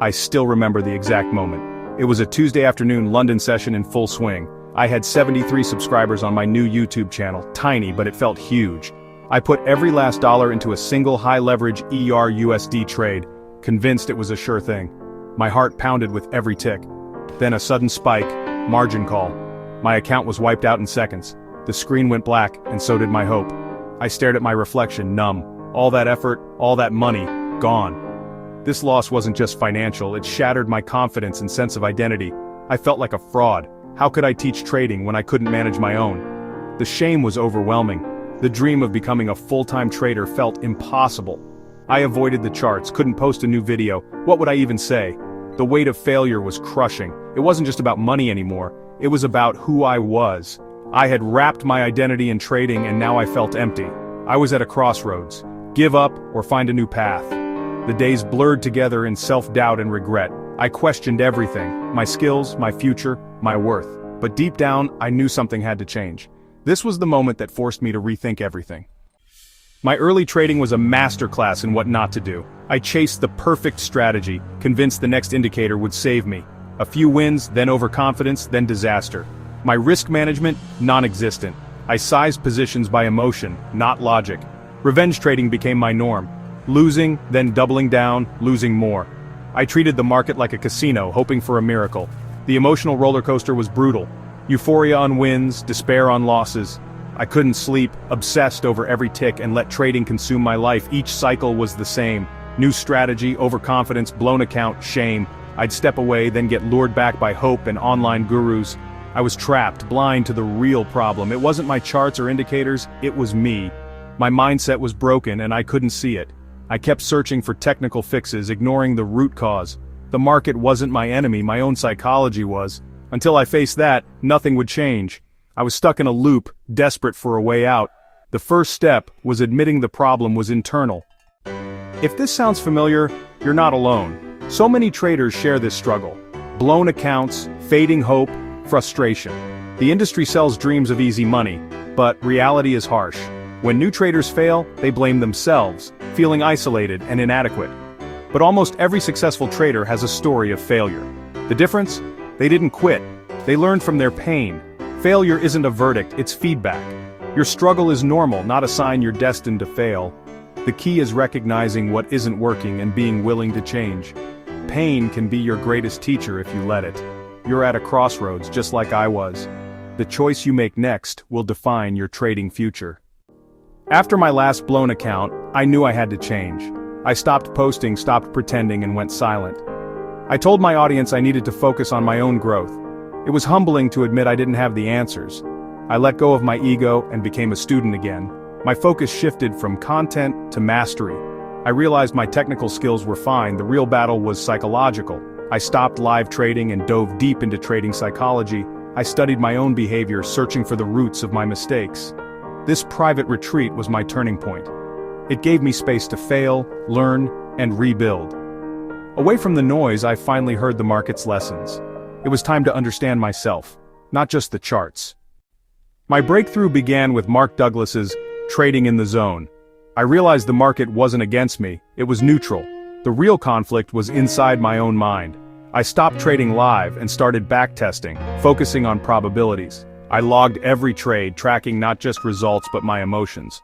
I still remember the exact moment. It was a Tuesday afternoon London session in full swing. I had 73 subscribers on my new YouTube channel, tiny but it felt huge. I put every last dollar into a single high-leverage EUR/USD trade, convinced it was a sure thing. My heart pounded with every tick. Then a sudden spike, margin call. My account was wiped out in seconds. The screen went black, and so did my hope. I stared at my reflection, numb. All that effort, all that money, gone. This loss wasn't just financial, it shattered my confidence and sense of identity. I felt like a fraud. How could I teach trading when I couldn't manage my own? The shame was overwhelming. The dream of becoming a full-time trader felt impossible. I avoided the charts, couldn't post a new video. What would I even say? The weight of failure was crushing. It wasn't just about money anymore. It was about who I was. I had wrapped my identity in trading and now I felt empty. I was at a crossroads. Give up or find a new path. The days blurred together in self-doubt and regret. I questioned everything. My skills, my future, my worth. But deep down, I knew something had to change. This was the moment that forced me to rethink everything. My early trading was a masterclass in what not to do. I chased the perfect strategy, convinced the next indicator would save me. A few wins, then overconfidence, then disaster. My risk management, non-existent. I sized positions by emotion, not logic. Revenge trading became my norm. Losing, then doubling down, losing more. I treated the market like a casino, hoping for a miracle. The emotional roller coaster was brutal. Euphoria on wins, despair on losses. I couldn't sleep, obsessed over every tick and let trading consume my life. Each cycle was the same. New strategy, overconfidence, blown account, shame. I'd step away, then get lured back by hope and online gurus. I was trapped, blind to the real problem. It wasn't my charts or indicators, it was me. My mindset was broken and I couldn't see it. I kept searching for technical fixes, ignoring the root cause. The market wasn't my enemy, my own psychology was. Until I faced that, nothing would change. I was stuck in a loop, desperate for a way out. The first step was admitting the problem was internal. If this sounds familiar, you're not alone. So many traders share this struggle. Blown accounts, fading hope, frustration. The industry sells dreams of easy money, but reality is harsh. When new traders fail, they blame themselves, feeling isolated and inadequate. But almost every successful trader has a story of failure. The difference? They didn't quit. They learned from their pain. Failure isn't a verdict, it's feedback. Your struggle is normal, not a sign you're destined to fail. The key is recognizing what isn't working and being willing to change. Pain can be your greatest teacher if you let it. You're at a crossroads just like I was. The choice you make next will define your trading future. After my last blown account, I knew I had to change. I stopped posting, stopped pretending, and went silent. I told my audience I needed to focus on my own growth. It was humbling to admit I didn't have the answers. I let go of my ego and became a student again. My focus shifted from content to mastery. I realized my technical skills were fine, the real battle was psychological. I stopped live trading and dove deep into trading psychology. I studied my own behavior, searching for the roots of my mistakes. This private retreat was my turning point. It gave me space to fail, learn, and rebuild. Away from the noise, I finally heard the market's lessons. It was time to understand myself, not just the charts. My breakthrough began with Mark Douglas's Trading in the Zone. I realized the market wasn't against me, it was neutral. The real conflict was inside my own mind. I stopped trading live and started backtesting, focusing on probabilities. I logged every trade, tracking not just results but my emotions.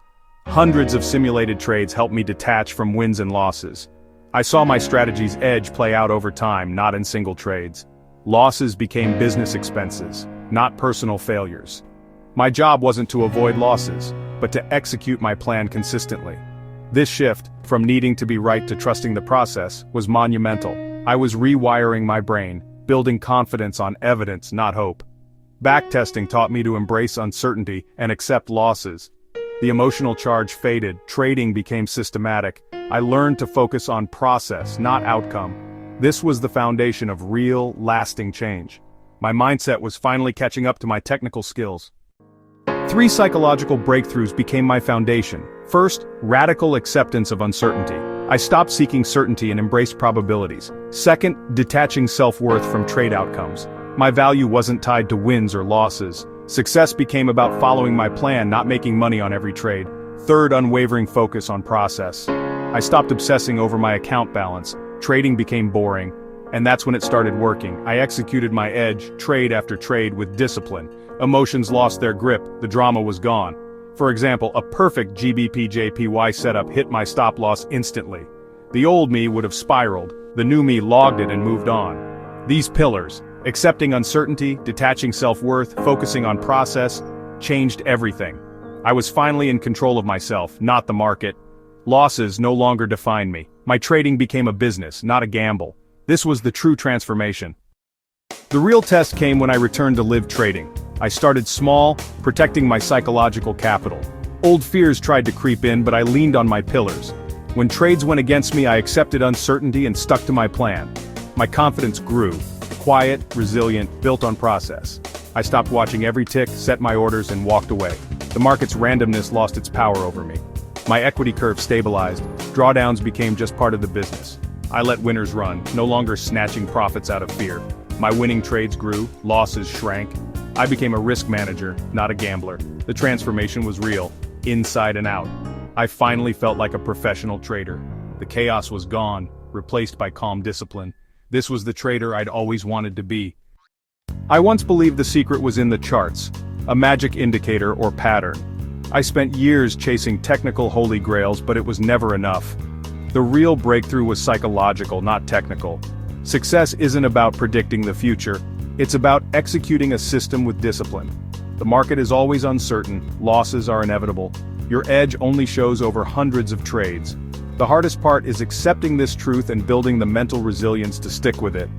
Hundreds of simulated trades helped me detach from wins and losses. I saw my strategy's edge play out over time, not in single trades. Losses became business expenses, not personal failures. My job wasn't to avoid losses, but to execute my plan consistently. This shift, from needing to be right to trusting the process, was monumental. I was rewiring my brain, building confidence on evidence, not hope. Backtesting taught me to embrace uncertainty and accept losses. The emotional charge faded, trading became systematic. I learned to focus on process, not outcome. This was the foundation of real, lasting change. My mindset was finally catching up to my technical skills. 3 psychological breakthroughs became my foundation. First, radical acceptance of uncertainty. I stopped seeking certainty and embraced probabilities. Second, detaching self-worth from trade outcomes. My value wasn't tied to wins or losses. Success became about following my plan, not making money on every trade. Third, unwavering focus on process. I stopped obsessing over my account balance. Trading became boring. And that's when it started working. I executed my edge, trade after trade with discipline. Emotions lost their grip, the drama was gone. For example, a perfect GBP-JPY setup hit my stop loss instantly. The old me would have spiraled, the new me logged it and moved on. These pillars, accepting uncertainty, detaching self-worth, focusing on process, changed everything. I was finally in control of myself, not the market. Losses no longer defined me. My trading became a business, not a gamble. This was the true transformation. The real test came when I returned to live trading. I started small, protecting my psychological capital. Old fears tried to creep in, but I leaned on my pillars. When trades went against me, I accepted uncertainty and stuck to my plan. My confidence grew. Quiet, resilient, built on process. I stopped watching every tick, set my orders, and walked away. The market's randomness lost its power over me. My equity curve stabilized. Drawdowns became just part of the business. I let winners run, no longer snatching profits out of fear. My winning trades grew, losses shrank. I became a risk manager, not a gambler. The transformation was real, inside and out. I finally felt like a professional trader. The chaos was gone, replaced by calm discipline. This was the trader I'd always wanted to be. I once believed the secret was in the charts, a magic indicator or pattern. I spent years chasing technical holy grails, but it was never enough. The real breakthrough was psychological, not technical. Success isn't about predicting the future, it's about executing a system with discipline. The market is always uncertain, losses are inevitable. Your edge only shows over hundreds of trades. The hardest part is accepting this truth and building the mental resilience to stick with it.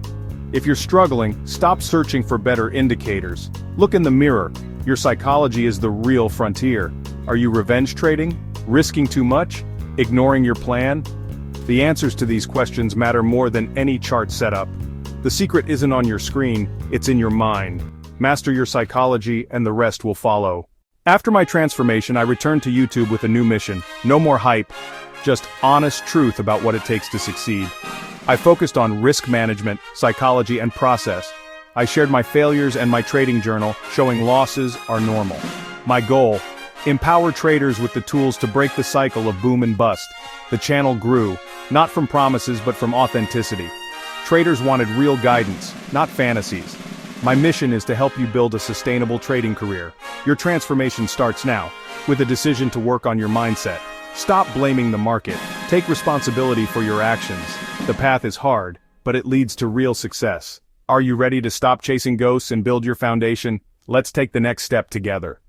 If you're struggling, stop searching for better indicators. Look in the mirror. Your psychology is the real frontier. Are you revenge trading? Risking too much? Ignoring your plan? The answers to these questions matter more than any chart setup. The secret isn't on your screen, it's in your mind. Master your psychology and the rest will follow. After my transformation, I returned to YouTube with a new mission. No more hype, just honest truth about what it takes to succeed. I focused on risk management, psychology, and process. I shared my failures and my trading journal, showing losses are normal. My goal: empower traders with the tools to break the cycle of boom and bust. The channel grew, not from promises but from authenticity. Traders wanted real guidance, not fantasies. My mission is to help you build a sustainable trading career. Your transformation starts now, with a decision to work on your mindset. Stop blaming the market. Take responsibility for your actions. The path is hard, but it leads to real success. Are you ready to stop chasing ghosts and build your foundation? Let's take the next step together.